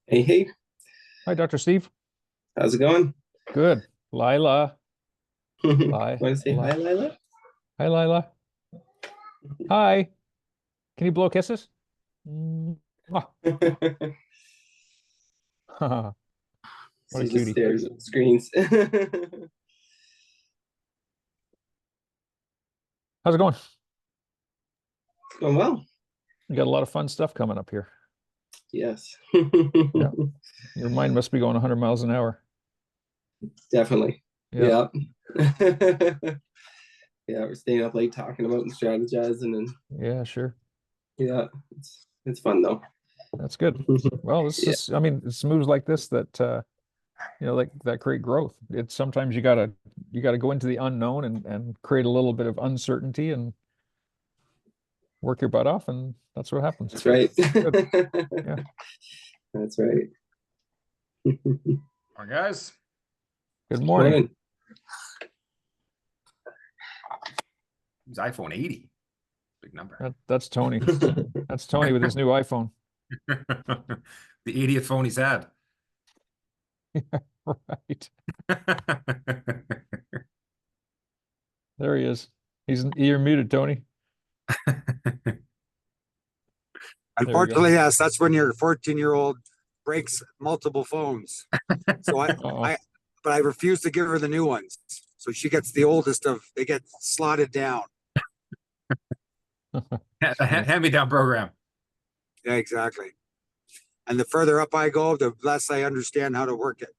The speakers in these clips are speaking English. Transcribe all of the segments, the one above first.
Hey, hey, Hi, Dr. Steve. how's it going? Good. Lila. Want Li, to say li. hi, Lila? Hi, Lila. Hi. Can you blow kisses? Mwah. What a She just cutie. stares at the screens. How's it going? It's going well. You got a lot of fun stuff coming up here. Yes. Yeah. Your mind must be going 100 miles an hour. Definitely. Yeah. Yeah. Yeah, we're staying up late talking about and strategizing and Yeah, sure. yeah, it's fun though. That's good. Well, this Yeah, is, I mean, it's moves like this that like that create growth. It's sometimes you gotta go into the unknown and create a little bit of uncertainty and work your butt off, and that's what happens. that's right. Good. Yeah. That's right. All right, guys. Good morning. Morning. It's iPhone 80. Big number. That's Tony. That's Tony with his new iPhone. The 80th phone he's had. Right. There he is. You're muted, Tony. There we go. Unfortunately, yes, that's when your 14-year-old breaks multiple phones. So Uh-oh. but I refuse to give her the new ones. So she gets the oldest of, they get slotted down. That's funny. Hand-me-down program. Yeah, exactly. And the further up I go, the less I understand how to work it.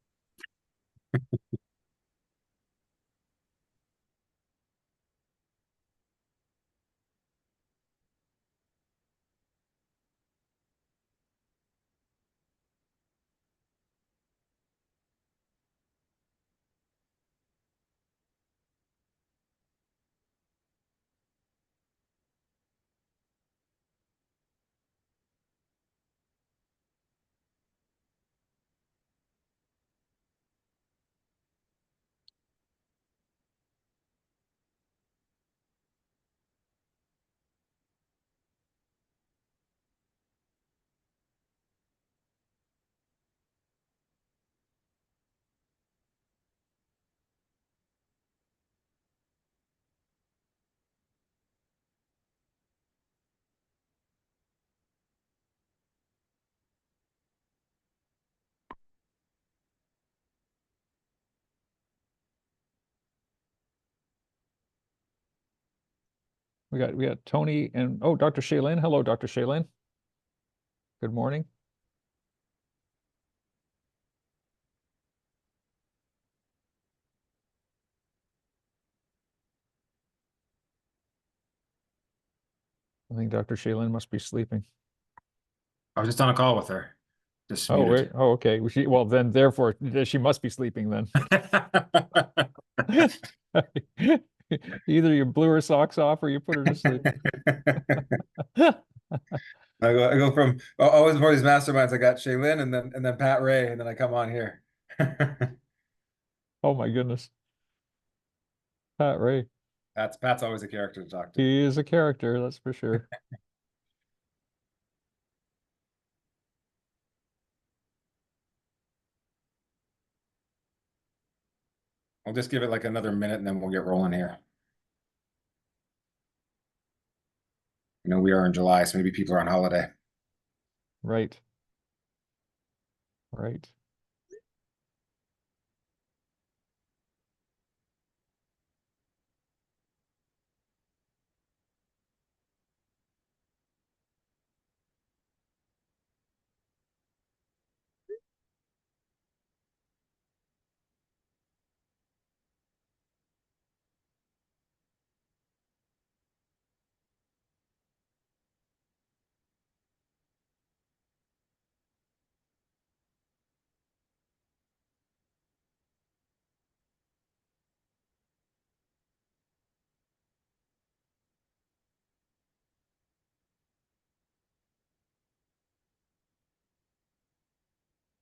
We got Tony and oh, Dr. Shaylin. Hello, Dr. Shaylin. Good morning. I think Dr. Shaylin must be sleeping. I was just on a call with her. Just Oh, muted. wait. Oh, okay. Well, then, therefore, she must be sleeping then. Either you blew her socks off or you put her to sleep. I go from always for these masterminds. I got Shaylin and then Pat Ray, and then I come on here. Oh my goodness. Pat Ray. Pat's always a character to talk to. He is a character, that's for sure. I'll just give it like another minute and then we'll get rolling here. We are in July, so maybe people are on holiday. Right. Right.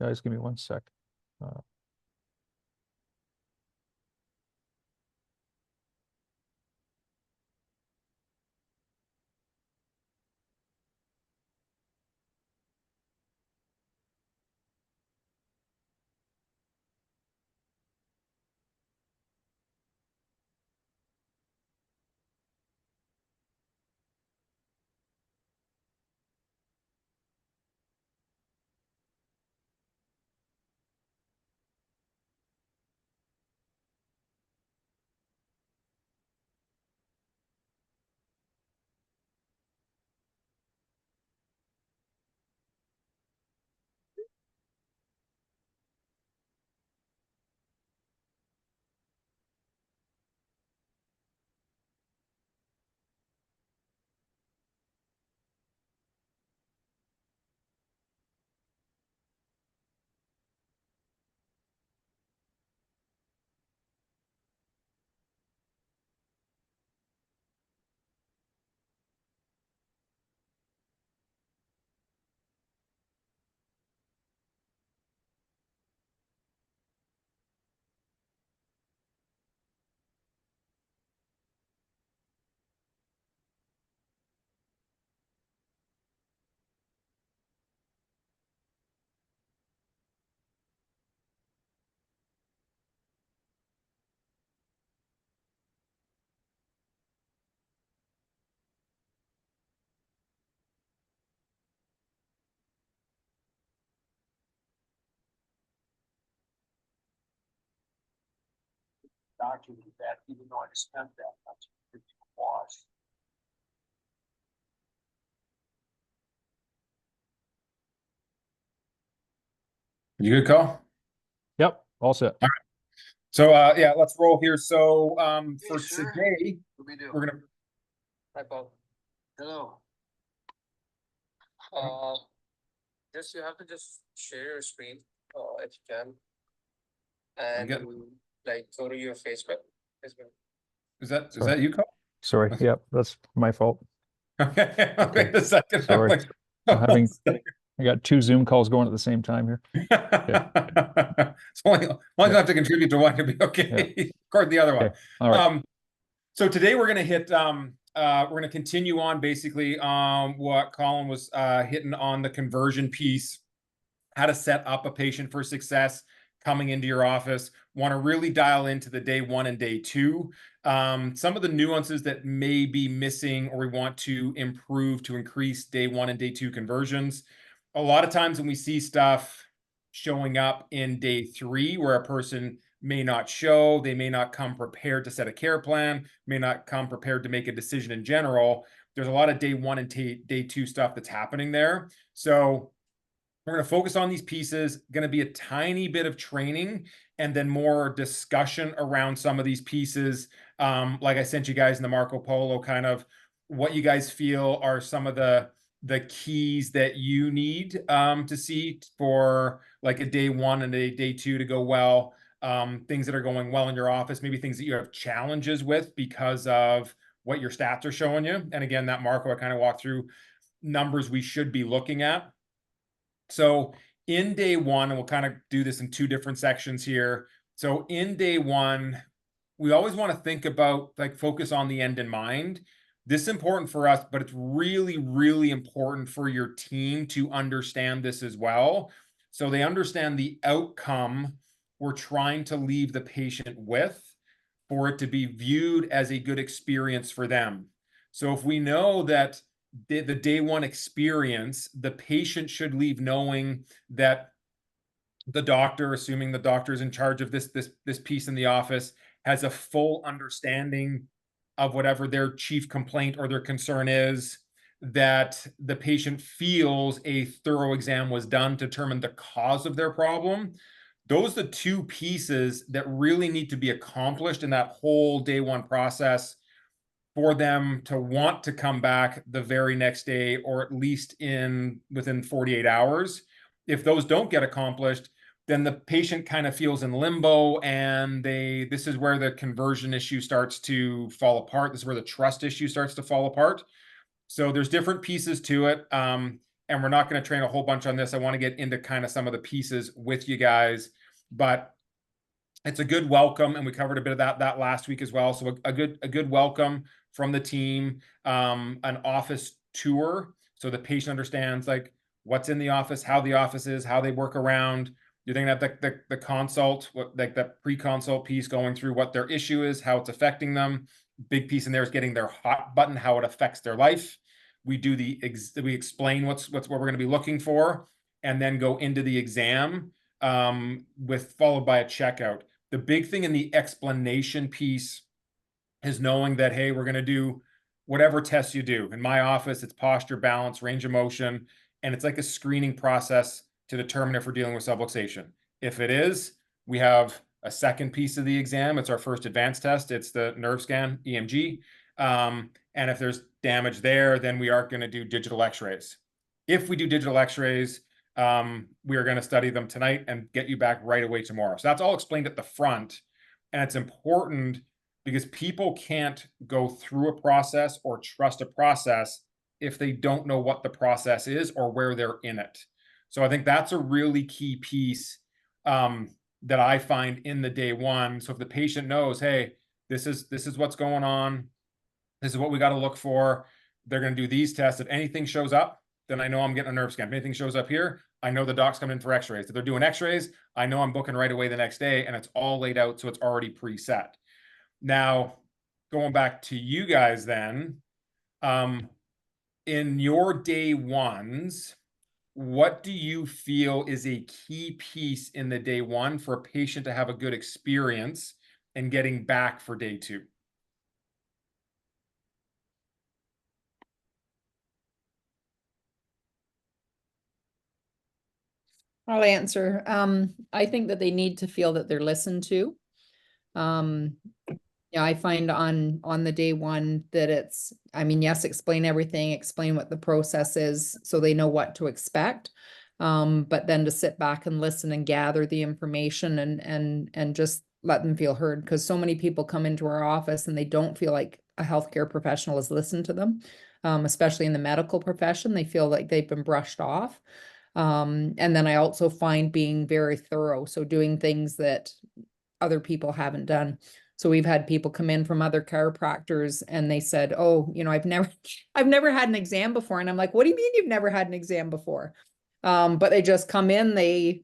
Guys, give me one sec. Uh, document that, even though I spent that much. It was. You good, Cole? Yep, all set. So yeah, let's roll here. So for sir. today, What we do? we're gonna Hi, Bob. Hello. Just you have to just share your screen, if you can. And good. like go to your Facebook. Facebook. is that Sorry. you, Cole? Sorry. Yep, that's my fault. Okay, wait a second. Sorry. Like, I'm having, I got 2 Zoom calls going at the same time here. it's only as long as I have to contribute to one to be okay. Record the other one. Okay. All right. So today we're gonna hit we're gonna continue on basically what Colin was hitting on, the conversion piece, how to set up a patient for success coming into your office. Want to really dial into the day 1 and day 2. Some of the nuances that may be missing or we want to improve to increase day 1 and day 2 conversions. A lot of times when we see stuff showing up in day 3 where a person may not show, they may not come prepared to set a care plan, may not come prepared to make a decision in general. There's a lot of day 1 and day 2 stuff that's happening there. So we're going to focus on these pieces, going to be a tiny bit of training and then more discussion around some of these pieces. Like I sent you guys in the Marco Polo, kind of what you guys feel are some of the keys that you need to see for like a day 1 and a day 2 to go well. Things that are going well in your office, maybe things that you have challenges with because of what your stats are showing you. And again, that Marco, I kind of walked through numbers we should be looking at. So in day 1, and we'll kind of do this in 2 different sections here. So in day 1, we always want to think about, like, focus on the end in mind. This is important for us, but it's really, really important for your team to understand this as well. So they understand the outcome we're trying to leave the patient with for it to be viewed as a good experience for them. So if we know that the day 1 experience, the patient should leave knowing that the doctor, assuming the doctor is in charge of this piece in the office, has a full understanding of whatever their chief complaint or their concern is, that the patient feels a thorough exam was done to determine the cause of their problem. Those are the 2 pieces that really need to be accomplished in that whole day 1 process for them to want to come back the very next day, or at least within 48 hours. If those don't get accomplished, then the patient kind of feels in limbo, and this is where the conversion issue starts to fall apart. This is where the trust issue starts to fall apart. So there's different pieces to it. And we're not going to train a whole bunch on this. I want to get into kind of some of the pieces with you guys, but it's a good welcome, and we covered a bit of that last week as well. So a good welcome from the team, an office tour, so the patient understands like what's in the office, how the office is, how they work around. You're going to have the consult, like that pre-consult piece, going through what their issue is, how it's affecting them. Big piece in there is getting their hot button, how it affects their life. We explain what we're going to be looking for, and then go into the exam followed by a checkout. The big thing in the explanation piece is knowing that, hey, we're going to do whatever tests you do. In my office, it's posture, balance, range of motion, and it's like a screening process to determine if we're dealing with subluxation. If it is, we have a second piece of the exam. It's our first advanced test. It's the nerve scan, EMG. And if there's damage there, then we are going to do digital x-rays. If we do digital x-rays, we are going to study them tonight and get you back right away tomorrow. So that's all explained at the front. And it's important because people can't go through a process or trust a process if they don't know what the process is or where they're in it. So I think that's a really key piece that I find in the day 1. So if the patient knows, hey, this is what's going on, this is what we got to look for, they're going to do these tests. If anything shows up, then I know I'm getting a nerve scan. If anything shows up here, I know the doc's coming in for x-rays. If they're doing x-rays, I know I'm booking right away the next day, and it's all laid out, so it's already preset. Now, going back to you guys then, in your day 1s, what do you feel is a key piece in the day 1 for a patient to have a good experience and getting back for day 2? I'll answer. I think that they need to feel that they're listened to. Yeah, I find on the day one that it's, I mean, yes, explain everything, explain what the process is so they know what to expect. But then to sit back and listen and gather the information and just let them feel heard. Because so many people come into our office and they don't feel like a healthcare professional has listened to them, especially in the medical profession. They feel like they've been brushed off. And then I also find being very thorough. So doing things that other people haven't done. So we've had people come in from other chiropractors and they said, oh, I've never had an exam before. And I'm like, what do you mean you've never had an exam before? But they just come in, they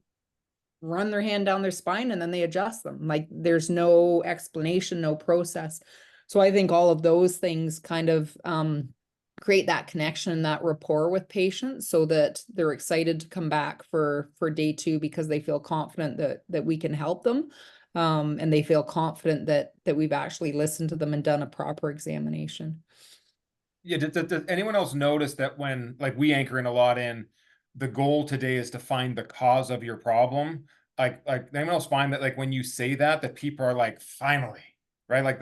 run their hand down their spine and then they adjust them. Like there's no explanation, no process. So I think all of those things kind of create that connection, that rapport with patients so that they're excited to come back for day 2 because they feel confident that we can help them. And they feel confident that we've actually listened to them and done a proper examination. Yeah, does anyone else notice that when, like, we anchor in a lot in the goal today is to find the cause of your problem? Like anyone else find that, like, when you say that people are like, finally, right? Like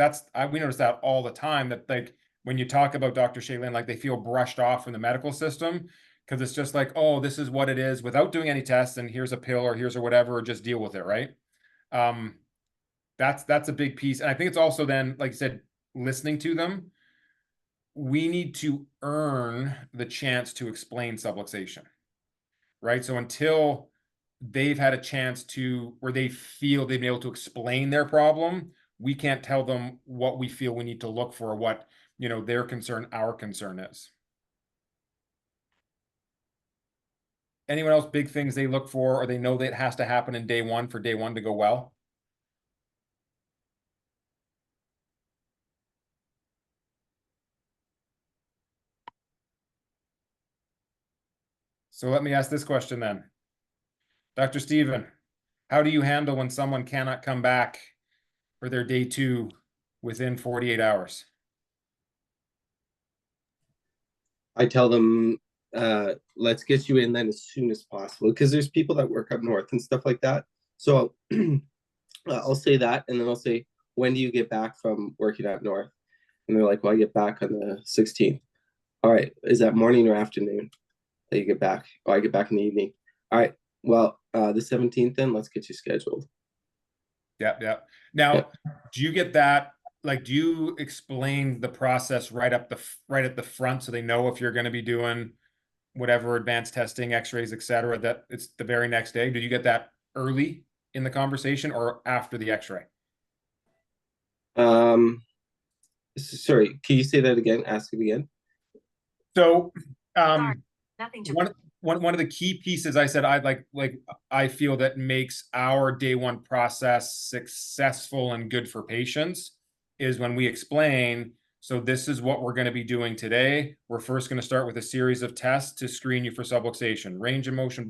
we notice that all the time, that like when you talk about Dr. Shaylin, like they feel brushed off from the medical system because it's just like, oh, this is what it is without doing any tests, and here's a pill or here's or whatever, or just deal with it, right? That's a big piece. And I think it's also then, like you said, listening to them. We need to earn the chance to explain subluxation, right? So until they've had a chance to, where they feel they've been able to explain their problem, we can't tell them what we feel we need to look for, what, their concern, our concern is. Anyone else, big things they look for, or they know that it has to happen in day 1 for day 1 to go well? So let me ask this question then. Dr. Stephen, how do you handle when someone cannot come back for their day 2 within 48 hours? I tell them, let's get you in then as soon as possible, because there's people that work up north and stuff like that. So I'll say that, and then I'll say, when do you get back from working up north? And they're like, well, I get back on the 16th. All right, is that morning or afternoon that you get back? Oh, I get back in the evening. All right, well, the 17th then, let's get you scheduled. Yeah. Now, do you get that? Like, do you explain the process right at the front so they know if you're going to be doing whatever advanced testing, x-rays, etc., that it's the very next day? Do you get that early in the conversation or after the x-ray? Sorry, can you say that again? Ask it again. So, one of the key pieces I said I feel that makes our day 1 process successful and good for patients is when we explain, so this is what we're going to be doing today. We're first going to start with a series of tests to screen you for subluxation, range of motion,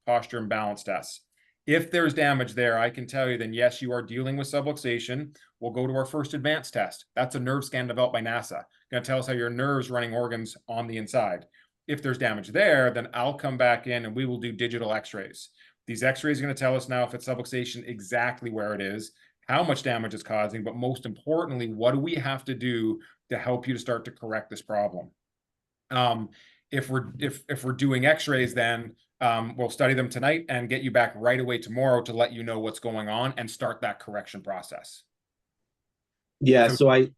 posture, and balance tests. If there's damage there, I can tell you, then yes, you are dealing with subluxation. We'll go to our first advanced test. That's a nerve scan developed by NASA. Going to tell us how your nerves running organs on the inside. If there's damage there, then I'll come back in and we will do digital x-rays. These x-rays are going to tell us now if it's subluxation, exactly where it is, how much damage it's causing, but most importantly, what do we have to do to help you to start to correct this problem? If we're doing x-rays, then we'll study them tonight and get you back right away tomorrow to let you know what's going on and start that correction process. Yeah, so I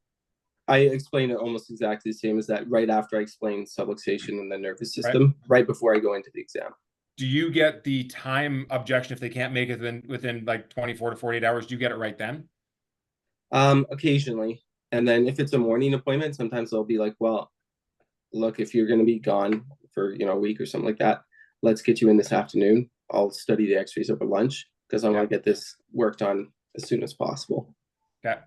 explain it almost exactly the same as that, right after I explain subluxation and the nervous system, right before I go into the exam. Do you get the time objection if they can't make it within like 24 to 48 hours? Do you get it right then? Occasionally. And then if it's a morning appointment, sometimes they'll be like, well, look, if you're going to be gone for, a week or something like that, let's get you in this afternoon. I'll study the x-rays over lunch because I want to get this worked on as soon as possible. Okay.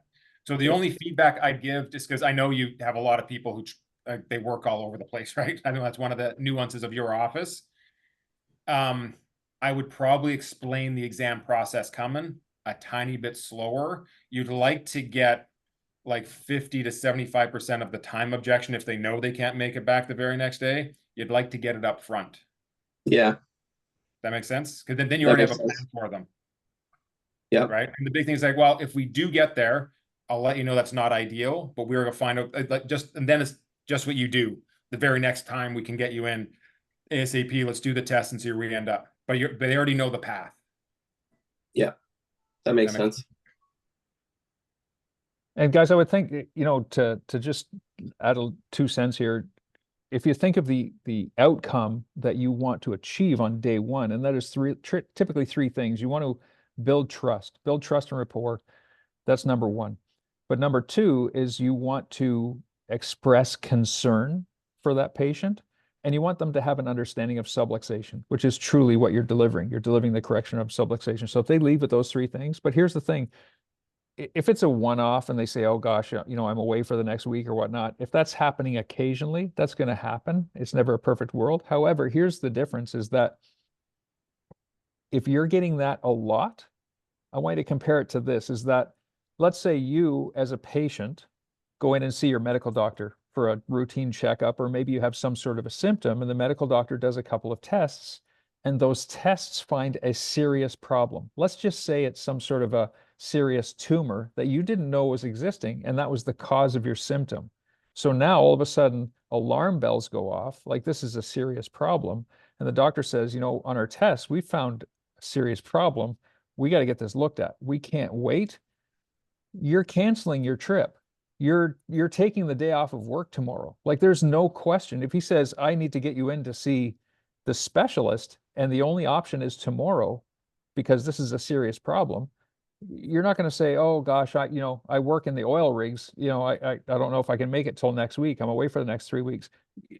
So the only feedback I'd give, just because I know you have a lot of people who they work all over the place, right? I know that's one of the nuances of your office. I would probably explain the exam process coming a tiny bit slower. You'd like to get like 50 to 75% of the time objection if they know they can't make it back the very next day. You'd like to get it up front. Yeah, That makes sense? Because then you that already have makes a plan sense. for them. Yeah. Right. And the big thing is like, well, if we do get there, I'll let you know that's not ideal, but we're gonna find out like just, and then it's just what you do. The very next time we can get you in ASAP, let's do the test and see where we end up. But they already know the path. Yeah, that makes That makes sense. And guys, I would think, you know, to just add 2 cents here, if you think of the outcome that you want to achieve on day one, and that is typically three things. You want to build trust and rapport. That's number one. But number two is you want to express concern for that patient, and you want them to have an understanding of subluxation, which is truly what you're delivering. You're delivering the correction of subluxation. So if they leave with those three things, but here's the thing, if it's a one-off and they say, oh gosh, you know, I'm away for the next week or whatnot, if that's happening occasionally, that's going to happen. It's never a perfect world. However, here's the difference is that if you're getting that a lot, I want you to compare it to this, is that let's say you as a patient go in and see your medical doctor for a routine checkup, or maybe you have some sort of a symptom and the medical doctor does a couple of tests and those tests find a serious problem. Let's just say it's some sort of a serious tumor that you didn't know was existing, and that was the cause of your symptom. So now all of a sudden alarm bells go off, like this is a serious problem. And the doctor says, you know, on our tests, we found a serious problem. We got to get this looked at. We can't wait. You're canceling your trip. You're taking the day off of work tomorrow. Like there's no question. If he says, I need to get you in to see the specialist, and the only option is tomorrow because this is a serious problem, you're not going to say, oh gosh, I work in the oil rigs, I don't know if I can make it till next week. I'm away for the next 3 weeks.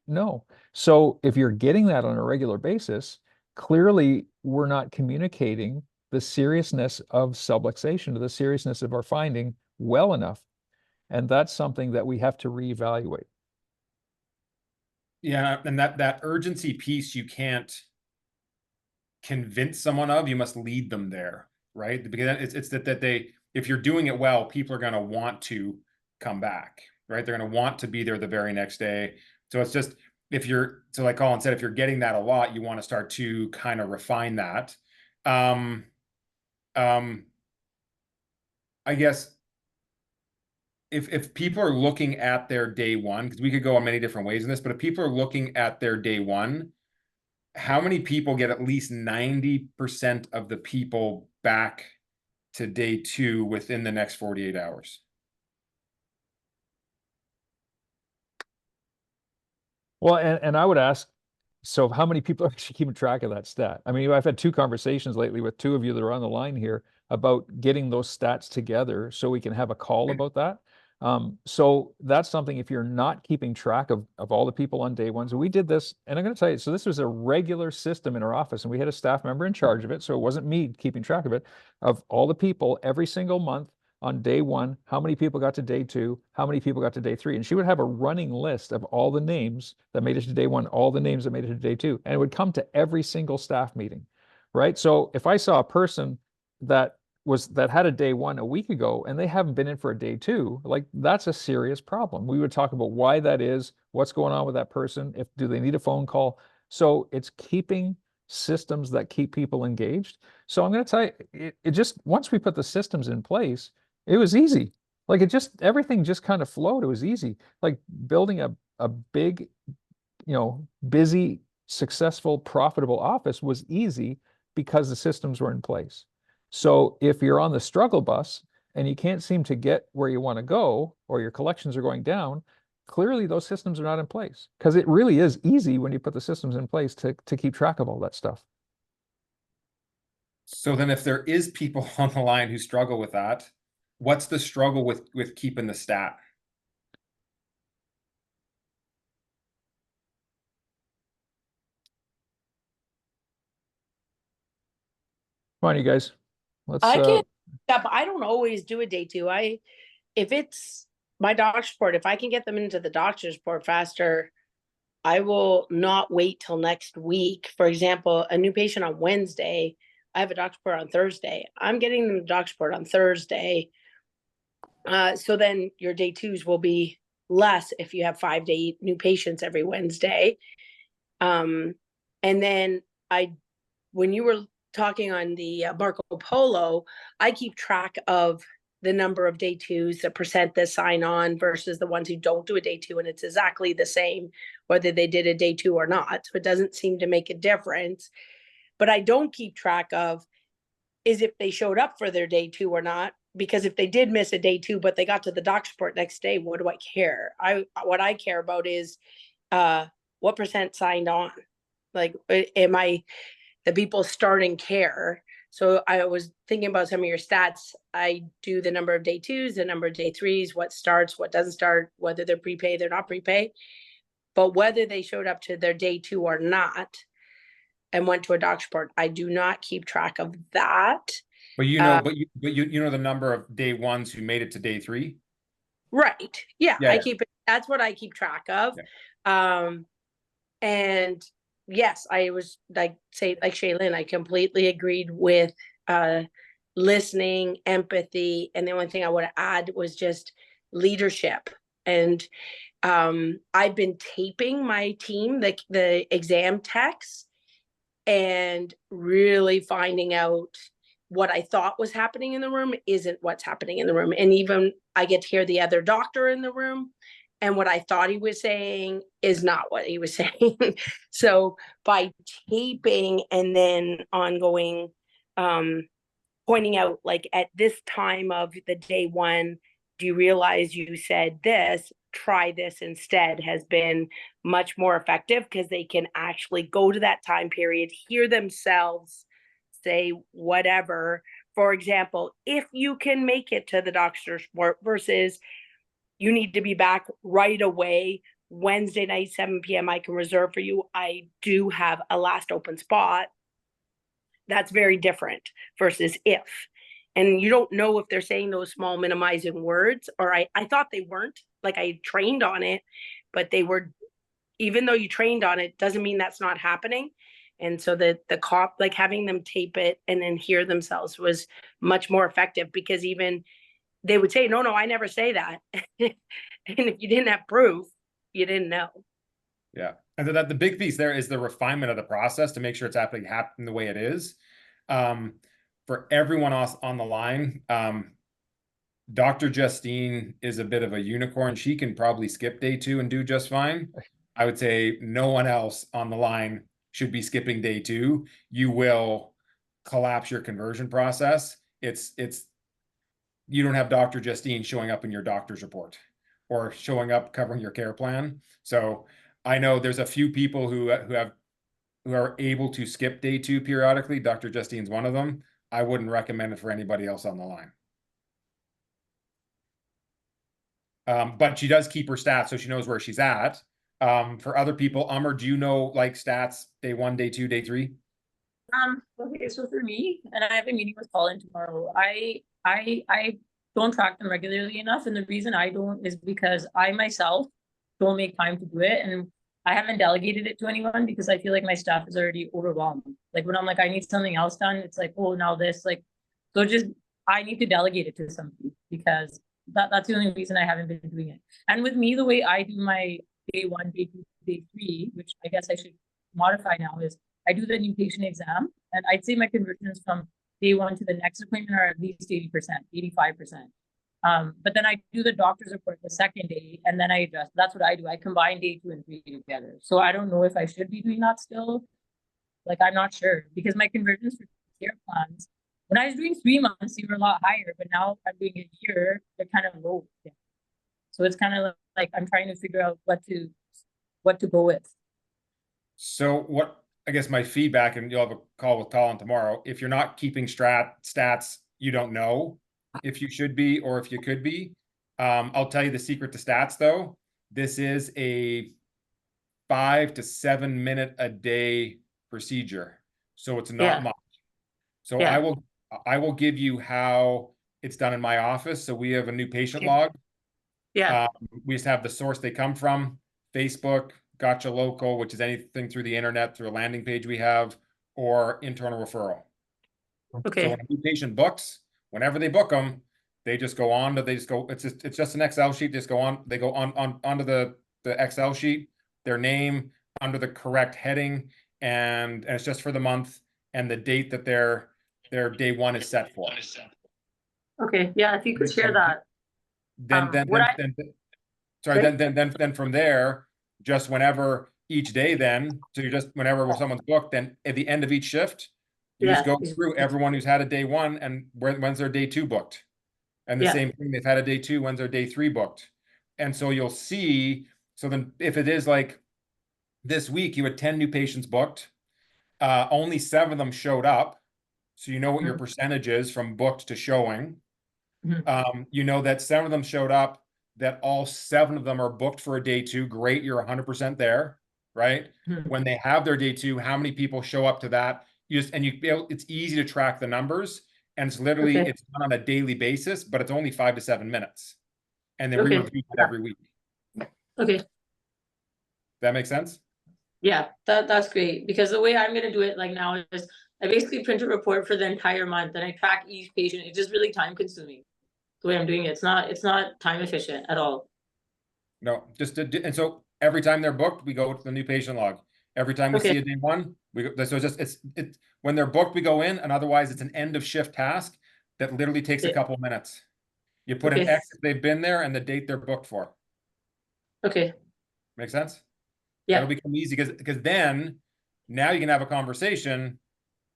No. So if you're getting that on a regular basis, clearly we're not communicating the seriousness of subluxation, to the seriousness of our finding well enough. And that's something that we have to reevaluate. Yeah, and that urgency piece you can't convince someone of, you must lead them there, right? Because it's that they, if you're doing it well, people are going to want to come back, right? They're going to want to be there the very next day. So it's just, so like Colin said, if you're getting that a lot, you want to start to kind of refine that. I guess if people are looking at their day one, because we could go on many different ways in this, but if people are looking at their day one, how many people get at least 90% of the people back to day two within the next 48 hours? Well, and I would ask, so how many people are actually keeping track of that stat? I mean, I've had 2 conversations lately with 2 of you that are on the line here about getting those stats together so we can have a call about that. So that's something, if you're not keeping track of all the people on day one. So we did this, and I'm going to tell you, so this was a regular system in our office, and we had a staff member in charge of it. So it wasn't me keeping track of it, of all the people every single month on day one, how many people got to day two, how many people got to day three. And she would have a running list of all the names that made it to day one, all the names that made it to day two. And it would come to every single staff meeting, right? So if I saw a person that had a day one a week ago and they haven't been in for a day two, like that's a serious problem. We would talk about why that is, what's going on with that person, do they need a phone call? So it's keeping systems that keep people engaged. So I'm going to tell you, it just, once we put the systems in place, it was easy. Like everything just kind of flowed. It was easy. Like building a big, busy, successful, profitable office was easy because the systems were in place. So if you're on the struggle bus and you can't seem to get where you want to go, or your collections are going down, clearly those systems are not in place, because it really is easy when you put the systems in place to keep track of all that stuff. So then if there is people on the line who struggle with that, what's the struggle with keeping the stat? Come on, you guys. Let's I can, but I don't always do a day two. If it's my doctor's report, if I can get them into the doctor's report faster, I will not wait till next week. For example, a new patient on Wednesday, I have a doctor's report on Thursday. I'm getting them the doctor's report on Thursday. So then your day twos will be less if you have 5 to 8 new patients every Wednesday. And then when you were talking on the Marco Polo, I keep track of the number of day twos, the percent that sign on versus the ones who don't do a day two. And it's exactly the same, whether they did a day two or not. So it doesn't seem to make a difference. But I don't keep track of is if they showed up for their day two or not. Because if they did miss a day two, but they got to the doctor's report next day, what do I care? What I care about is what percent signed on. Like, am I the people starting care? So I was thinking about some of your stats. I do the number of day twos, the number of day threes, what starts, what doesn't start, whether they're prepaid, they're not prepaid. But whether they showed up to their day two or not and went to a doctor's report, I do not keep track of that. But you know, you know the number of day ones who made it to day 3. Right. Yeah. Yeah. I keep it. That's what I keep track of. Yeah. And yes, I was like Shaylin, I completely agreed with listening, empathy. And the only thing I would add was just leadership. And I've been taping my team, the exam techs, and really finding out what I thought was happening in the room isn't what's happening in the room. And even I get to hear the other doctor in the room, and what I thought he was saying is not what he was saying. So by taping and then ongoing, pointing out, like, at this time of the day one, do you realize you said this? Try this instead, has been much more effective because they can actually go to that time period, hear themselves say whatever. For example, if you can make it to the doctor's report versus you need to be back right away. Wednesday night, 7 p.m. I can reserve for you. I do have a last open spot. That's very different versus if. And you don't know if they're saying those small minimizing words, or I thought they weren't. Like, I trained on it, but they were, even though you trained on it, doesn't mean that's not happening. And so the cop, like, having them tape it and then hear themselves was much more effective, because even they would say, no, I never say that. And if you didn't have proof, you didn't know. Yeah. And that the big piece there is the refinement of the process to make sure it's happening the way it is. For everyone else on the line, Dr. Justine is a bit of a unicorn. She can probably skip day 2 and do just fine. I would say no one else on the line should be skipping day 2. You will collapse your conversion process. It's you don't have Dr. Justine showing up in your doctor's report or showing up covering your care plan. So I know there's a few people who are able to skip day 2 periodically. Dr. Justine's one of them. I wouldn't recommend it for anybody else on the line. But she does keep her stats, so she knows where she's at. For other people, do you know, like, stats day 1, day 2, day 3? Okay, so for me, and I have a meeting with Colin tomorrow, I don't track them regularly enough. And the reason I don't is because I myself don't make time to do it. And I haven't delegated it to anyone because I feel like my staff is already overwhelmed. Like, when I'm like, I need something else done, it's like, oh, now this, like, so just, I need to delegate it to somebody, because that's the only reason I haven't been doing it. And with me, the way I do my day 1, day 2, day 3, which I guess I should modify now, is I do the new patient exam, and I'd say my conversions from day 1 to the next appointment are at least 80%, 85%. But then I do the doctor's report the second day, and then I adjust. That's what I do. I combine day 2 and 3 together. So I don't know if I should be doing that still. Like, I'm not sure, because my conversions for care plans, when I was doing 3 months, they were a lot higher, but now I'm doing a year, they're kind of low. Yeah. So it's kind of like I'm trying to figure out what to go with. So what, I guess my feedback, and you'll have a call with Colin tomorrow, if you're not keeping stats, you don't know if you should be or if you could be. I'll tell you the secret to stats, though. This is a 5 to 7 minute a day procedure, so it's not much. So I will give you how it's done in my office. So we have a new patient log. Yeah. We just have the source they come from: Facebook, Gotcha Local, which is anything through the internet, through a landing page we have, or internal referral. So Okay, when a new patient books, whenever they book them, they just go on to, it's just an Excel sheet, just go on, they go onto the Excel sheet, their name under the correct heading, and it's just for the month and the date that their day one is set for. okay, yeah, if you could share that. Then What I- sorry, Okay. then from there, just whenever each day then, so you're just whenever someone's booked, then at the end of each shift, you just Yeah. go through everyone who's had a day one and when's their day two booked. And the Yeah. same thing, they've had a day two, when's their day three booked. And so you'll see, so then if it is like this week, you had 10 new patients booked, only 7 of them showed up. So you know what your percentage is from booked to showing. You know that 7 of them showed up, that all 7 of them are booked for a day two. Great, you're 100% there, right? When they have their day two, how many people show up to that? It's easy to track the numbers, and it's literally Okay. it's done on a daily basis, but it's only 5 to 7 minutes, and then we Okay. review it every week. Okay, That makes sense? yeah, that's great, because the way I'm gonna do it like now is I basically print a report for the entire month and I track each patient. It's just really time consuming. The way I'm doing it, it's not time efficient at all. No, and so every time they're booked, we go to the new patient log. Every time we Okay. see a day one, we go, so it's when they're booked, we go in, and otherwise it's an end of shift task that literally takes a Okay. couple of minutes. You put an Okay. X if they've been there and the date they're booked for. Okay, Make sense? yeah, That'll become easy because then now you can have a conversation.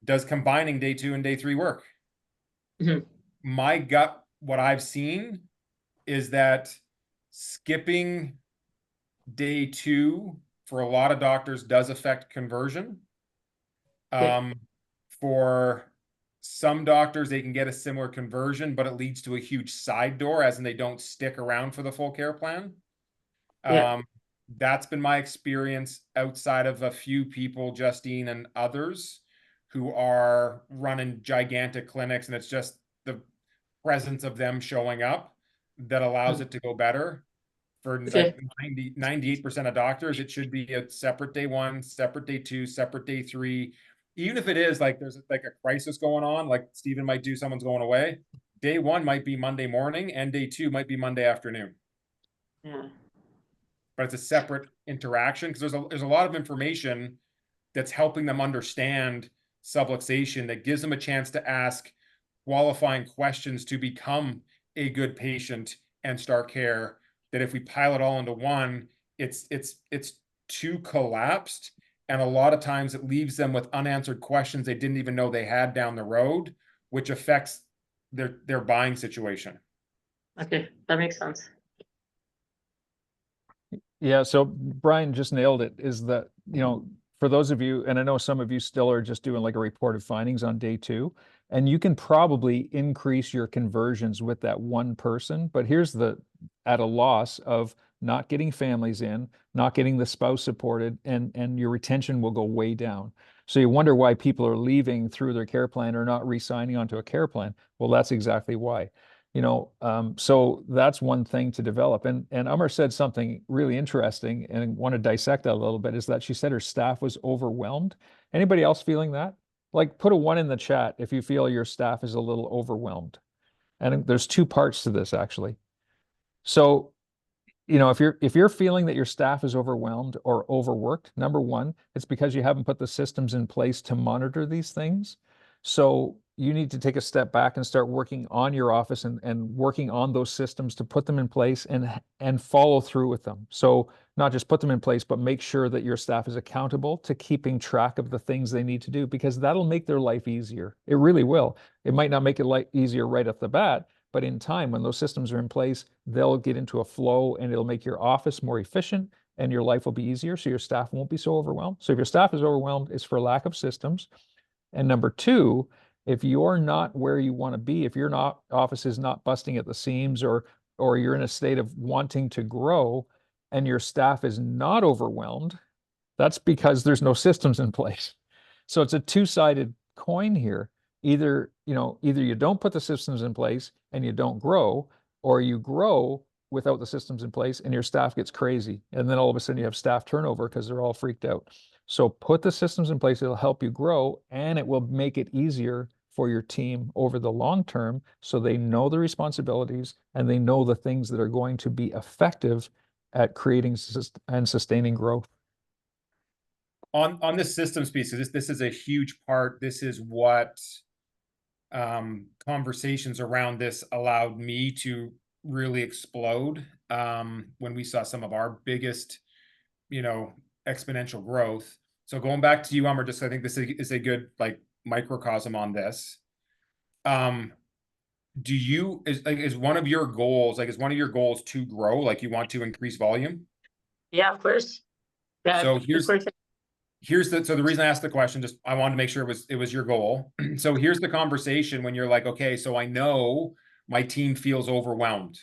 Does combining day two and day three work? Mhm. My gut, what I've seen is that skipping day two for a lot of doctors does affect conversion. Okay. For some doctors, they can get a similar conversion, but it leads to a huge side door, as in they don't stick around for the full care plan. Yeah. That's been my experience outside of a few people, Justine and others, who are running gigantic clinics, and it's just the presence of them showing up that allows it to go better. For Okay. like 98% of doctors, it should be a separate day one, separate day two, separate day three. Even if it is like there's like a crisis going on, like Stephen might do, someone's going away. Day one might be Monday morning, and day two might be Monday afternoon. Yeah. But it's a separate interaction because there's a lot of information that's helping them understand subluxation, that gives them a chance to ask qualifying questions to become a good patient and start care. That if we pile it all into one, it's too collapsed, and a lot of times it leaves them with unanswered questions they didn't even know they had down the road, which affects their buying situation. Okay, that makes sense. Yeah, so Brian just nailed it, is that, you know, for those of you, and I know some of you still are just doing like a report of findings on day two, and you can probably increase your conversions with that one person, but here's the, at a loss of not getting families in, not getting the spouse supported, and your retention will go way down. So you wonder why people are leaving through their care plan or not re-signing onto a care plan. Well, that's exactly why. You know, so that's one thing to develop. And Amar said something really interesting, and I want to dissect that a little bit, is that she said her staff was overwhelmed. Anybody else feeling that? Like, put a 1 in the chat if you feel your staff is a little overwhelmed. And there's 2 parts to this, actually. So, you know, if you're feeling that your staff is overwhelmed or overworked, number one, it's because you haven't put the systems in place to monitor these things. So you need to take a step back and start working on your office and working on those systems to put them in place and follow through with them. So not just put them in place, but make sure that your staff is accountable to keeping track of the things they need to do, because that'll make their life easier. It really will. It might not make it easier right off the bat, but in time, when those systems are in place, they'll get into a flow and it'll make your office more efficient and your life will be easier. So your staff won't be so overwhelmed. So if your staff is overwhelmed, it's for lack of systems. And number 2, if you're not where you want to be, if your office is not busting at the seams, or you're in a state of wanting to grow and your staff is not overwhelmed, that's because there's no systems in place. So it's a 2-sided coin here. Either you don't put the systems in place and you don't grow, or you grow without the systems in place and your staff gets crazy. And then all of a sudden you have staff turnover because they're all freaked out. So put the systems in place. It'll help you grow, and it will make it easier for your team over the long term, so they know the responsibilities and they know the things that are going to be effective at creating and sustaining growth. On this systems piece, so this is a huge part. This is what conversations around this allowed me to really explode when we saw some of our biggest, exponential growth. So going back to you, just I think this is a good like microcosm on this. Do you is one of your goals, is one of your goals to grow? Like you want to increase volume? Yeah, of course. Yeah. So of course. so the reason I asked the question, just I wanted to make sure it was your goal. So here's the conversation when you're like, okay, so I know my team feels overwhelmed.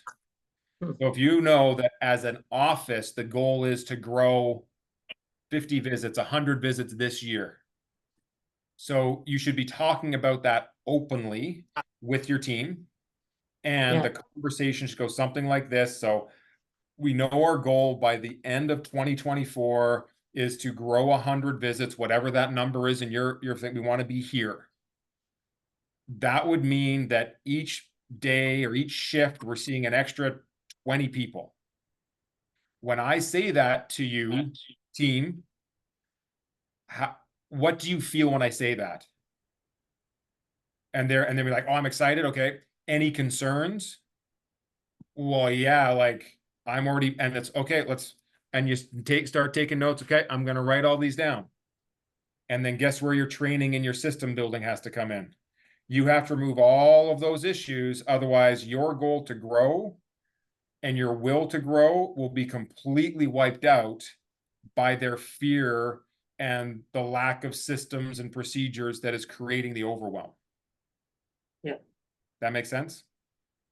So if you know that as an office, the goal is to grow 50 visits, 100 visits this year. So you should be talking about that openly with your team. And Yeah. the conversation should go something like this. So we know our goal by the end of 2024 is to grow 100 visits, whatever that number is in your thing. We want to be here. That would mean that each day or each shift, we're seeing an extra 20 people. When I say that to you, team, what do you feel when I say that? And then be like, oh, I'm excited. Okay. Any concerns? Well, yeah, like I'm already, and it's okay. And you start taking notes. Okay. I'm going to write all these down. And then guess where your training and your system building has to come in? You have to remove all of those issues. Otherwise, your goal to grow and your will to grow will be completely wiped out by their fear and the lack of systems and procedures that is creating the overwhelm. Yeah. That makes sense?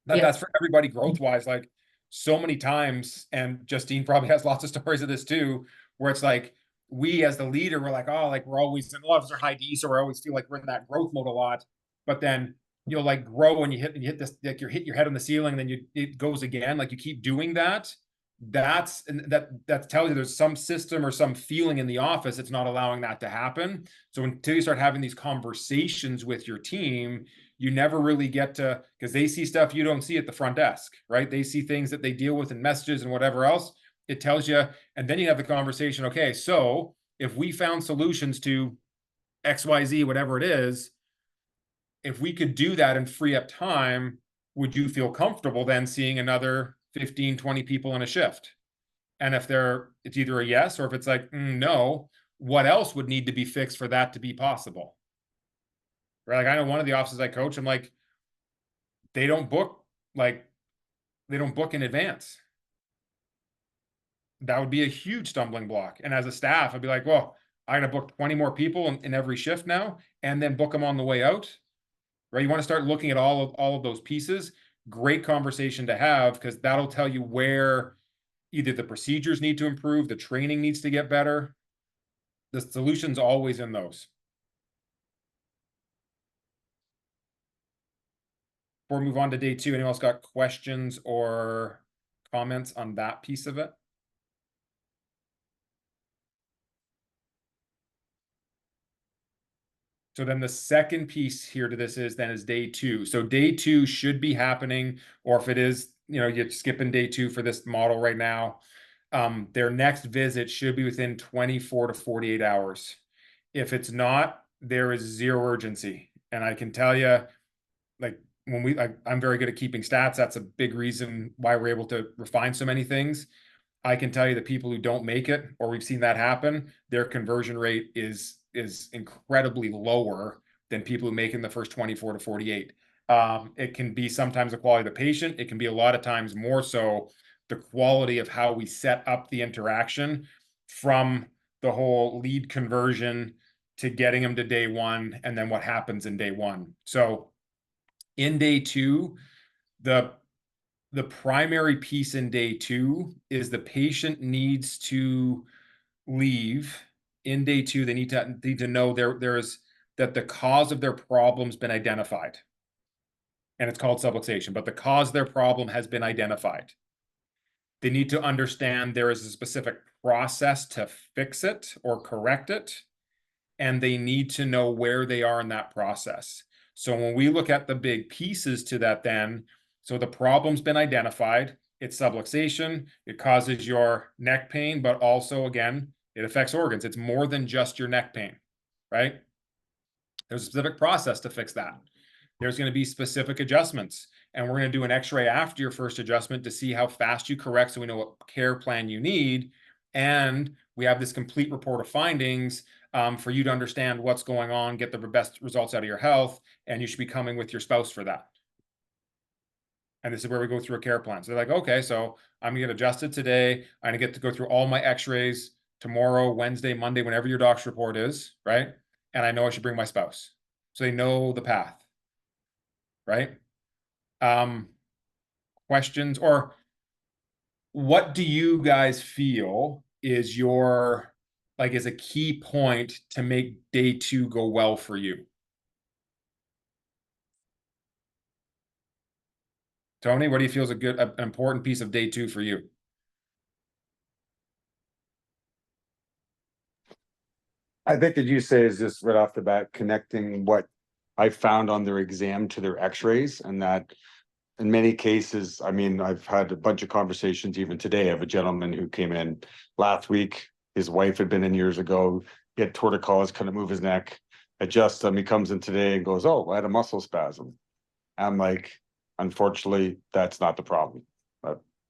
Yeah. That's for everybody growth wise, like so many times. And Justine probably has lots of stories of this too, where it's like, we as the leader, we're like, oh, like we're always, and a lot of us are high D, so we always feel like we're in that growth mode a lot. But then you'll like grow and you hit this, like you hit your head on the ceiling, and then it goes again. Like you keep doing that. That tells you there's some system or some feeling in the office that's not allowing that to happen. So until you start having these conversations with your team, you never really get to, because they see stuff you don't see at the front desk, right? They see things that they deal with in messages and whatever else. It tells you, and then you have the conversation. Okay, so if we found solutions to XYZ, whatever it is, if we could do that and free up time, would you feel comfortable then seeing another 15, 20 people in a shift? And if it's either a yes, or if it's like, no, what else would need to be fixed for that to be possible? Right? Like I know one of the offices I coach, I'm like, they don't book in advance. That would be a huge stumbling block. And as a staff, I'd be like, well, I gotta book 20 more people in every shift now, and then book them on the way out. Right? You want to start looking at all of those pieces. Great conversation to have, because that'll tell you where either the procedures need to improve, the training needs to get better. The solution's always in those. Before we move on to day 2, anyone else got questions or comments on that piece of it? So then the second piece here to this is day 2. So day 2 should be happening, or if it is, you're skipping day 2 for this model right now, their next visit should be within 24 to 48 hours. If it's not, there is zero urgency. And I can tell you, like I'm very good at keeping stats. That's a big reason why we're able to refine so many things. I can tell you the people who don't make it, or we've seen that happen, their conversion rate is incredibly lower than people who make in the first 24 to 48. It can be sometimes the quality of the patient. It can be a lot of times more so the quality of how we set up the interaction, from the whole lead conversion to getting them to day 1, and then what happens in day 1. So in day 2, the primary piece in day 2 is the patient needs to leave. In day 2, they need to know that the cause of their problem's been identified. And it's called subluxation, but the cause of their problem has been identified. They need to understand there is a specific process to fix it or correct it, and they need to know where they are in that process. So when we look at the big pieces to that then, so the problem's been identified, it's subluxation, it causes your neck pain, but also, again, it affects organs. It's more than just your neck pain, right? There's a specific process to fix that. There's going to be specific adjustments, and we're going to do an x-ray after your first adjustment to see how fast you correct so we know what care plan you need. And we have this complete report of findings for you to understand what's going on, get the best results out of your health, and you should be coming with your spouse for that. And this is where we go through a care plan. So they're like, okay, so I'm gonna get adjusted today. I'm gonna get to go through all my x-rays tomorrow, Wednesday, Monday, whenever your doc's report is, right? And I know I should bring my spouse. So they know the path, right? Questions, or what do you guys feel is your, like, is a key point to make day 2 go well for you? Tony, what do you feel is an important piece of day 2 for you? I think that you say is just right off the bat, connecting what I found on their exam to their x-rays, and that in many cases, I mean, I've had a bunch of conversations even today. I have a gentleman who came in last week. His wife had been in years ago. He had torticollis, couldn't move his neck. Adjust him. He comes in today and goes, "Oh, I had a muscle spasm." I'm like, unfortunately, that's not the problem.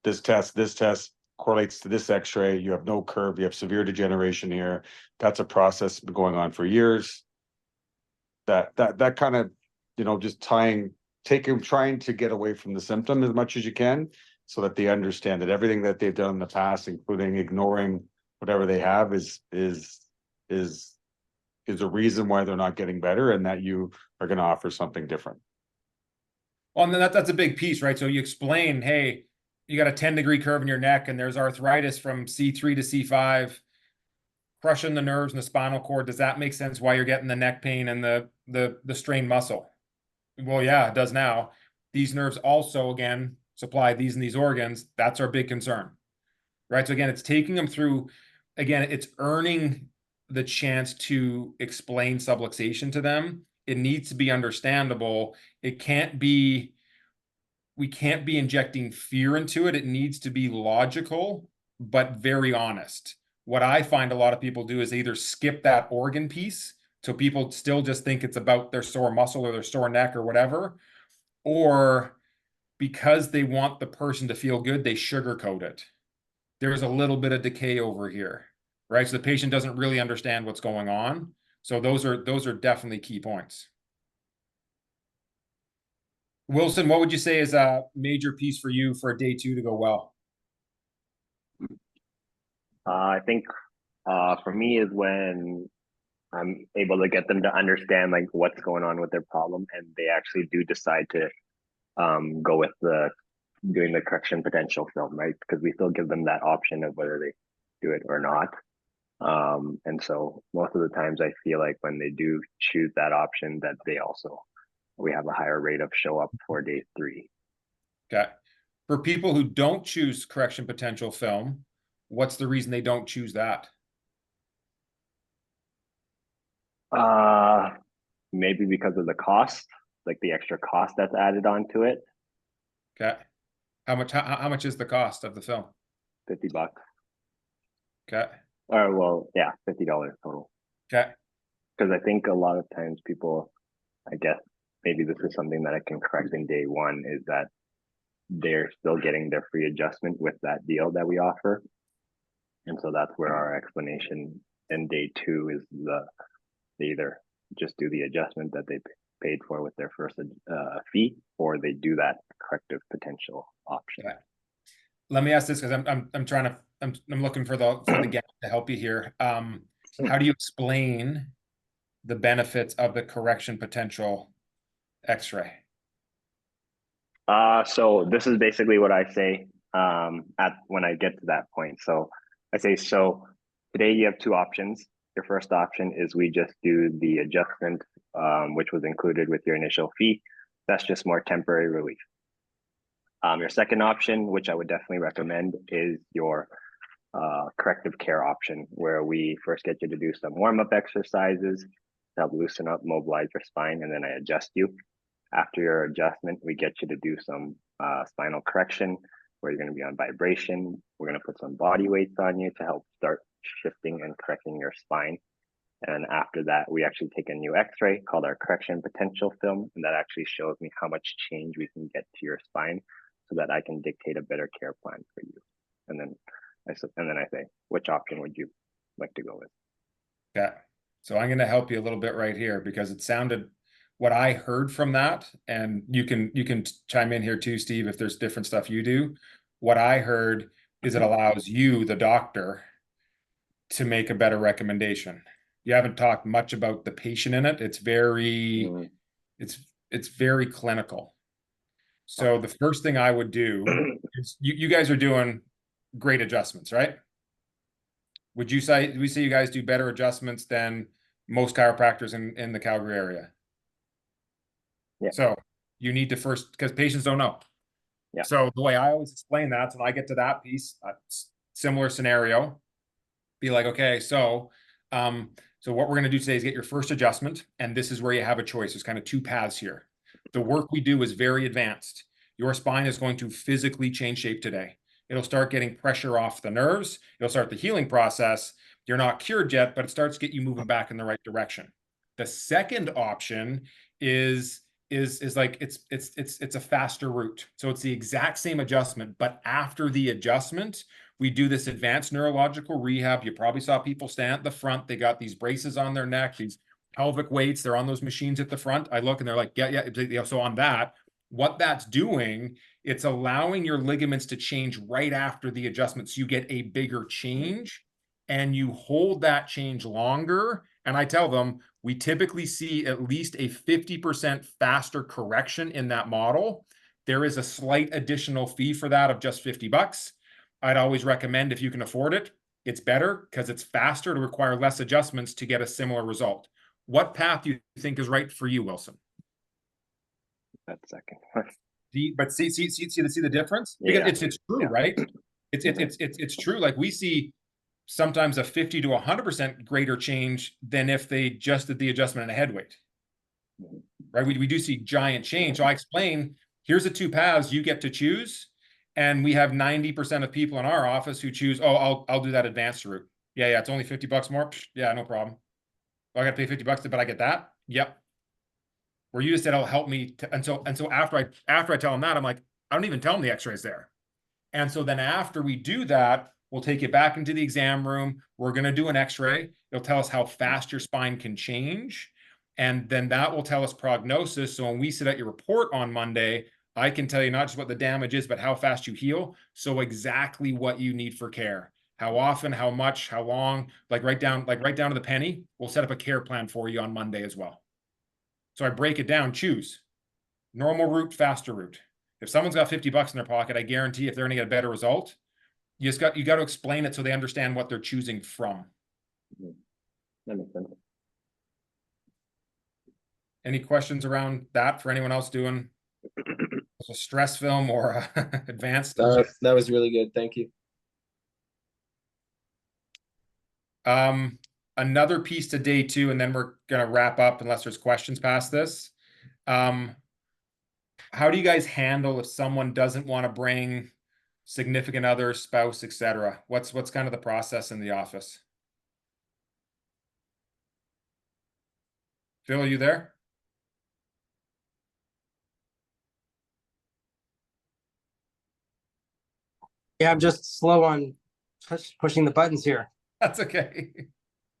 This test correlates to this x-ray. You have no curve. You have severe degeneration here. That's a process been going on for years. That kind of, you know, just trying to get away from the symptom as much as you can, so that they understand that everything that they've done in the past, including ignoring whatever they have, is a reason why they're not getting better, and that you are going to offer something different. Well, and that's a big piece, right? So you explain, hey, you got a 10-degree curve in your neck, and there's arthritis from C3 to C5, crushing the nerves and the spinal cord. Does that make sense why you're getting the neck pain and the strained muscle? Well, yeah, it does now. These nerves also, again, supply these and these organs. That's our big concern, right? So again, it's taking them through, again, it's earning the chance to explain subluxation to them. It needs to be understandable. It can't be, we can't be injecting fear into it. It needs to be logical, but very honest. What I find a lot of people do is they either skip that organ piece, so people still just think it's about their sore muscle or their sore neck or whatever, or because they want the person to feel good, they sugarcoat it. There's a little bit of decay over here, right? So the patient doesn't really understand what's going on. So those are definitely key points. Wilson, what would you say is a major piece for you for day 2 to go well? I think for me is when I'm able to get them to understand like what's going on with their problem, and they actually do decide to go with doing the correction potential film, right? Because we still give them that option of whether they do it or not. And so most of the times I feel like when they do choose that option, that we have a higher rate of show up for day 3. Okay. For people who don't choose correction potential film, what's the reason they don't choose that? Maybe because of the cost, like the extra cost that's added onto it. Okay. How much is the cost of the film? $50. Okay. Or well, yeah, $50 total. Okay. Because I think a lot of times people, I guess maybe this is something that I can correct in day 1, is that they're still getting their free adjustment with that deal that we offer. And so that's where our explanation in day 2 is they either just do the adjustment that they paid for with their first fee, or they do that corrective potential option. Okay. Let me ask this, because I'm looking for the gap to help you here. How do you explain the benefits of the correction potential x-ray? So this is basically what I say when I get to that point. So I say, so today you have 2 options. Your first option is we just do the adjustment, which was included with your initial fee. That's just more temporary relief. Your second option, which I would definitely recommend, is your corrective care option, where we first get you to do some warm-up exercises, to help loosen up, mobilize your spine, and then I adjust you. After your adjustment, we get you to do some spinal correction where you're going to be on vibration. We're going to put some body weights on you to help start shifting and correcting your spine. And after that, we actually take a new x-ray called our correction potential film. And that actually shows me how much change we can get to your spine so that I can dictate a better care plan for you. And then I say, which option would you like to go with? Okay. So I'm going to help you a little bit right here because it sounded what I heard from that, and you can chime in here too, Steve, if there's different stuff you do. What I heard is it allows you, the doctor, to make a better recommendation. You haven't talked much about the patient in it. It's very, it's very clinical. So the first thing I would do is you guys are doing great adjustments, right? Would you say you guys do better adjustments than most chiropractors in the Calgary area? Yeah. So you need to first, because patients don't know. Yeah. So the way I always explain that, when I get to that piece, similar scenario, be like, okay, so what we're going to do today is get your first adjustment, and this is where you have a choice. There's kind of two paths here. The work we do is very advanced. Your spine is going to physically change shape today. It'll start getting pressure off the nerves. It'll start the healing process. You're not cured yet, but it starts to get you moving back in the right direction. The second option is like it's a faster route. So it's the exact same adjustment, but after the adjustment, we do this advanced neurological rehab. You probably saw people stand at the front. They got these braces on their neck, these pelvic weights. They're on those machines at the front. I look and they're like, yeah. So on that, what that's doing, it's allowing your ligaments to change right after the adjustment. So you get a bigger change and you hold that change longer. And I tell them, we typically see at least a 50% faster correction in that model. There is a slight additional fee for that of just $50. I'd always recommend, if you can afford it, it's better because it's faster to require less adjustments to get a similar result. What path do you think is right for you, Wilson? That second. But see the difference? Yeah. Because it's true, Yeah. right? It's true. Like we see sometimes a 50 to 100% greater change than if they just did the adjustment in a head weight, right? We do see giant change. So I explain, here's the two paths you get to choose. And we have 90% of people in our office who choose, oh, I'll do that advanced route. Yeah, it's only $50 more. Psh, yeah, no problem. I got to pay $50, but I get that. Yep. Where you just said, it'll help me. And so after I tell them that, I'm like, I don't even tell them the x-rays there. And so then after we do that, we'll take you back into the exam room. We're going to do an x-ray. It'll tell us how fast your spine can change. And then that will tell us prognosis. So when we sit at your report on Monday, I can tell you not just what the damage is, but how fast you heal. So exactly what you need for care. How often, how much, how long, like right down to the penny. We'll set up a care plan for you on Monday as well. So I break it down, choose normal route, faster route. If someone's got $50 in their pocket, I guarantee if they're going to get a better result, you got to explain it so they understand what they're choosing from. That makes sense. Any questions around that for anyone else doing a stress film or advanced? That was really good. Thank you. Another piece to day two, and then we're gonna wrap up unless there's questions past this. How do you guys handle if someone doesn't want to bring significant other, spouse, etc.? What's kind of the process in the office? Phil, are you there? Yeah, I'm just slow on pushing the buttons here. That's okay.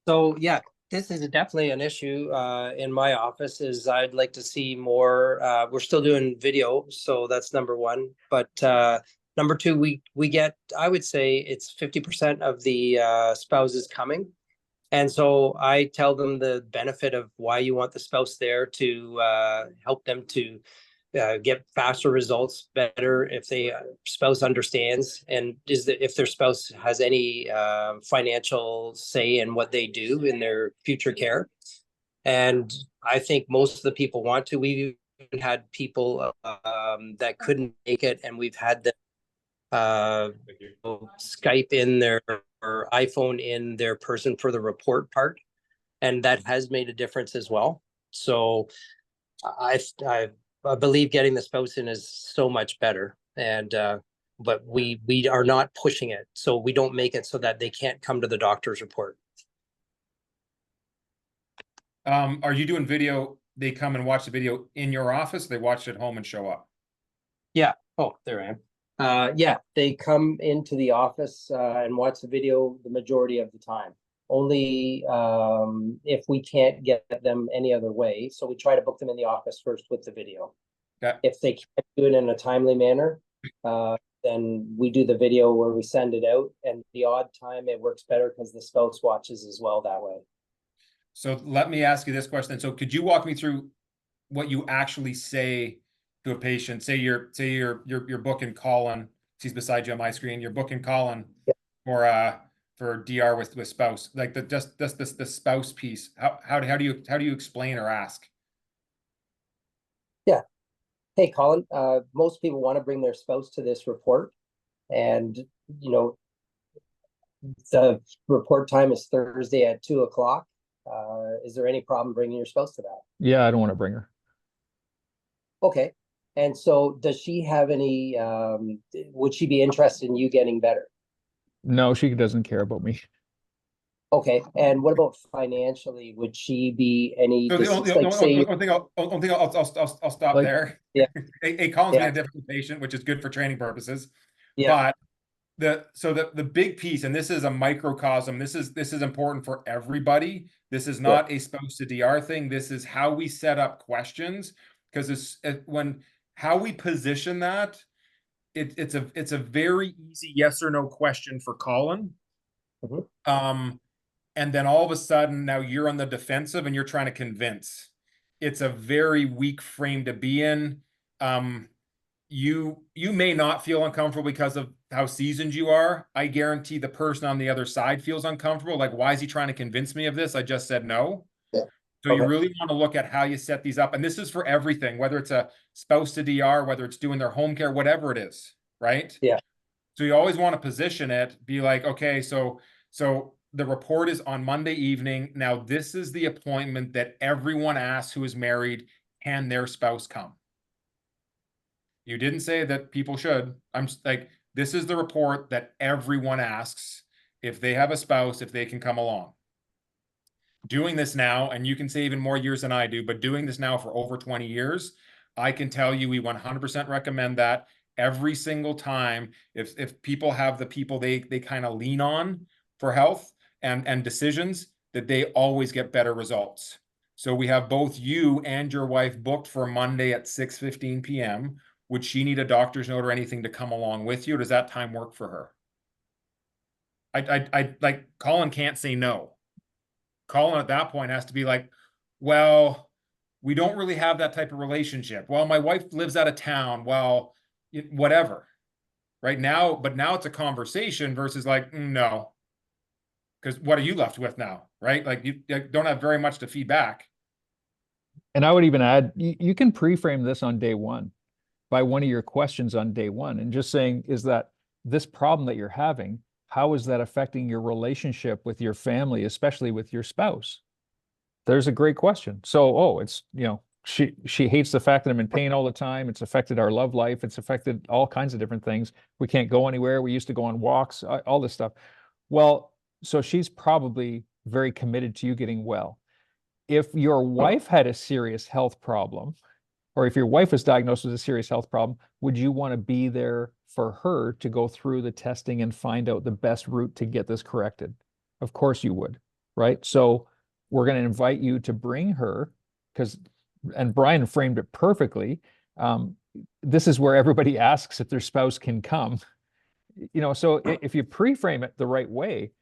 So yeah, this is definitely an issue in my office. Is I'd like to see more. We're still doing video, so that's number one. But number two, we get, I would say it's 50% of the spouses coming. And so I tell them the benefit of why you want the spouse there to help them to get faster results, better if they spouse understands, and if their spouse has any financial say in what they do in their future care. And I think most of the people want to. We've even had people that couldn't make it, and we've had them Skype in their or iPhone in their person for the report part. and that has made a difference as well. So I believe getting the spouse in is so much better, and but we are not pushing it, so we don't make it so that they can't come to the doctor's report. Are you doing video? They come and watch the video in your office, they watch it at home and show up? Yeah. Oh, there I am. Yeah, they come into the office and watch the video the majority of the time. Only if we can't get them any other way. So we try to book them in the office first with the video. Okay. If they can't do it in a timely manner, then we do the video where we send it out. And the odd time it works better because the spouse watches as well that way. So let me ask you this question. So could you walk me through what you actually say to a patient? Say you're booking Colin. He's beside you on my screen. You're booking Colin for DR with spouse. Like the spouse piece. How do you explain or ask? Yeah. Hey, Colin. Most people want to bring their spouse to this report, and the report time is Thursday at 2:00. Is there any problem bringing your spouse to that? Yeah, I don't want to bring her. Okay. And so does she have any, would she be interested in you getting better? No, she doesn't care about me. Okay. And what about financially? Would she be any, So the only thing I'll stop Like- there. Yeah. Hey, Colin's been Yeah. a difficult patient, which is good for training purposes. Yeah. But the big piece, and this is a microcosm, this is important for everybody. This is not a spouse to DR thing. This is how we set up questions, because how we position that, it's a very easy yes or no question for Colin. Mhm. And then all of a sudden now you're on the defensive and you're trying to convince. It's a very weak frame to be in. You may not feel uncomfortable because of how seasoned you are. I guarantee the person on the other side feels uncomfortable. Like, why is he trying to convince me of this? I just said no. Yeah. So you really want to look at how you set these up. And this is for everything, whether it's a spouse to DR, whether it's doing their home care, whatever it is, right? Yeah. So you always want to position it, be like, okay, so the report is on Monday evening. Now, this is the appointment that everyone asks who is married, can their spouse come? You didn't say that people should. I'm like, this is the report that everyone asks if they have a spouse, if they can come along. Doing this now, and you can say even more years than I do, but doing this now for over 20 years, I can tell you we 100% recommend that every single time. If people have the people they kind of lean on for health and decisions, that they always get better results. So we have both you and your wife booked for Monday at 6:15 p.m. Would she need a doctor's note or anything to come along with you? Or does that time work for her? I like, Colin can't say no. Colin at that point has to be like, well, we don't really have that type of relationship. Well, my wife lives out of town. Well, whatever. Right now, but now it's a conversation versus like, no. Because what are you left with now? Right? Like you don't have very much to feed back. And I would even add, you can pre-frame this on day one by one of your questions on day one and just saying, is that this problem that you're having, how is that affecting your relationship with your family, especially with your spouse? There's a great question. So, it's, she hates the fact that I'm in pain all the time. It's affected our love life. It's affected all kinds of different things. We can't go anywhere. We used to go on walks, all this stuff. Well, so she's probably very committed to you getting well. If your wife had a serious health problem, or if your wife was diagnosed with a serious health problem, would you want to be there for her to go through the testing and find out the best route to get this corrected? Of course you would, right? So we're going to invite you to bring her and Brian framed it perfectly. This is where everybody asks if their spouse can come. So if you pre-frame it the right way,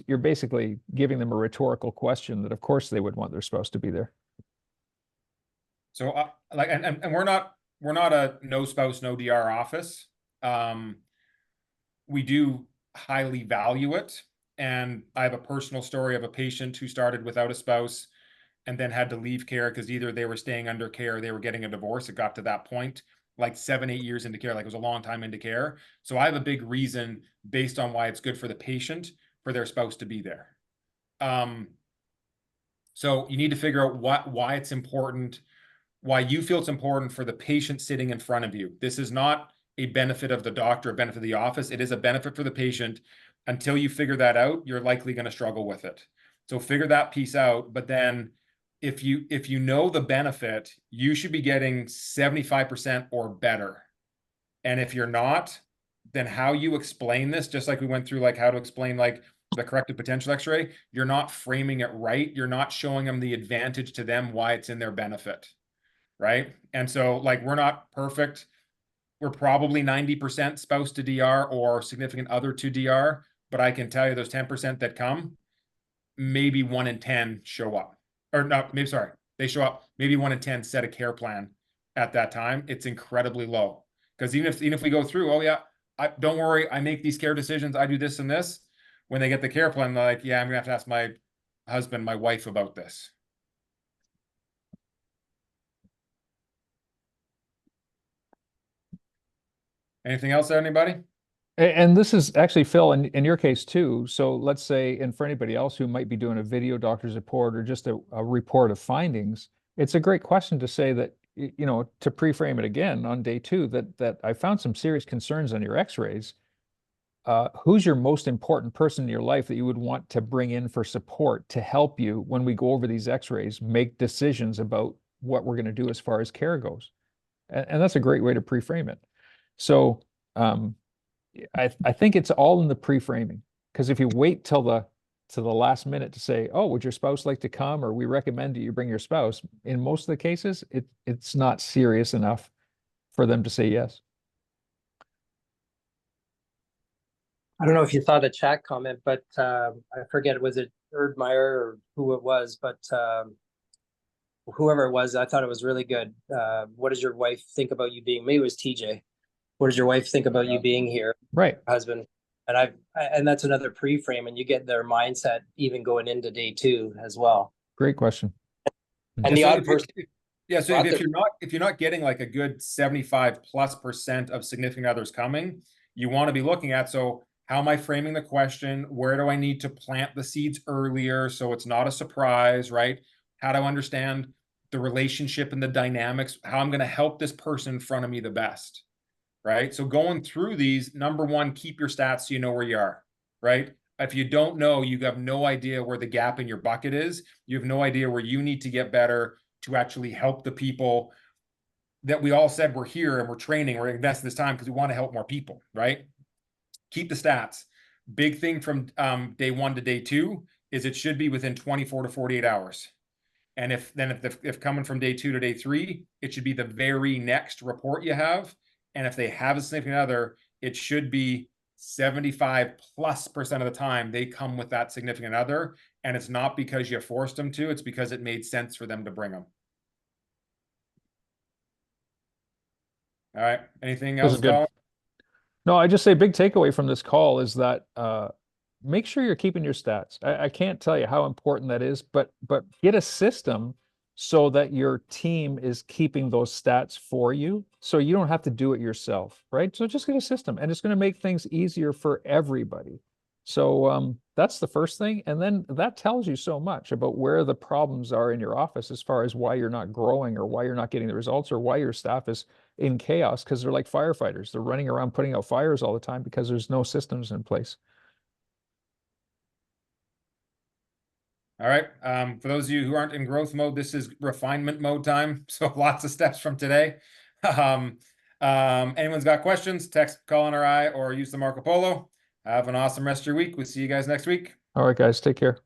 you're basically giving them a rhetorical question that of course they would want their spouse to be there. So and we're not a no spouse, no DR office. We do highly value it. And I have a personal story of a patient who started without a spouse and then had to leave care because either they were staying under care or they were getting a divorce. It got to that point, like 7-8 years into care, like it was a long time into care. So I have a big reason based on why it's good for the patient for their spouse to be there. So you need to figure out why it's important, why you feel it's important for the patient sitting in front of you. This is not a benefit of the doctor, a benefit of the office. It is a benefit for the patient. Until you figure that out, you're likely going to struggle with it. So figure that piece out. But then if you know the benefit, you should be getting 75% or better. And if you're not, then how you explain this, just like we went through, like how to explain like the corrected potential x-ray, you're not framing it right. You're not showing them the advantage to them, why it's in their benefit. Right. And so like, we're not perfect. We're probably 90% spouse to DR or significant other to DR, but I can tell you those 10% that come, maybe 1 in 10 show up, or not, maybe, sorry, they show up, maybe 1 in 10 set a care plan at that time. It's incredibly low. Because even if we go through, oh yeah, don't worry, I make these care decisions, I do this and this. When they get the care plan, they're like, yeah, I'm gonna have to ask my husband, my wife about this. Anything else there, anybody? And this is actually, Phil, in your case too. So let's say, and for anybody else who might be doing a video doctor's report or just a report of findings, it's a great question to say that, you know, to pre-frame it again on day 2, that I found some serious concerns on your x-rays. Who's your most important person in your life that you would want to bring in for support to help you when we go over these x-rays, make decisions about what we're going to do as far as care goes? And that's a great way to pre-frame it. So, I think it's all in the pre-framing, because if you wait till the last minute to say, oh, would your spouse like to come, or we recommend that you bring your spouse, in most of the cases it's not serious enough for them to say yes. I don't know if you thought a chat comment, but I forget, was it Erdmeyer or who it was, but whoever it was, I thought it was really good. What does your wife think about you being, maybe it was TJ. What does your wife think about you being here? Right. Husband. And and that's another pre-frame, and you get their mindset even going into day 2 as well. Great question. And the odd person. Yeah, so if you're not getting like a good 75+% of significant others coming, you want to be looking at, so how am I framing the question? Where do I need to plant the seeds earlier so it's not a surprise, right? How do I understand the relationship and the dynamics? How I'm going to help this person in front of me the best, right? So going through these, number one, keep your stats so you know where you are, right? If you don't know, you have no idea where the gap in your bucket is. You have no idea where you need to get better to actually help the people that we all said we're here and we're training, we're investing this time because we want to help more people, right? Keep the stats. Big thing from day 1 to day 2 is it should be within 24 to 48 hours. And if coming from day 2 to day 3, it should be the very next report you have. And if they have a significant other, it should be 75+% of the time they come with that significant other. And it's not because you forced them to, it's because it made sense for them to bring them. All right. Anything else, Colin? No, I just say big takeaway from this call is that make sure you're keeping your stats. I can't tell you how important that is, but get a system so that your team is keeping those stats for you, so you don't have to do it yourself, right? So just get a system, and it's going to make things easier for everybody. So that's the first thing, and then that tells you so much about where the problems are in your office as far as why you're not growing or why you're not getting the results or why your staff is in chaos, because they're like firefighters. They're running around putting out fires all the time because there's no systems in place. All right. For those of you who aren't in growth mode, this is refinement mode time. So lots of steps from today. Anyone's got questions, text Colin or I, or use the Marco Polo. Have an awesome rest of your week. We'll see you guys next week. All right, guys, take care.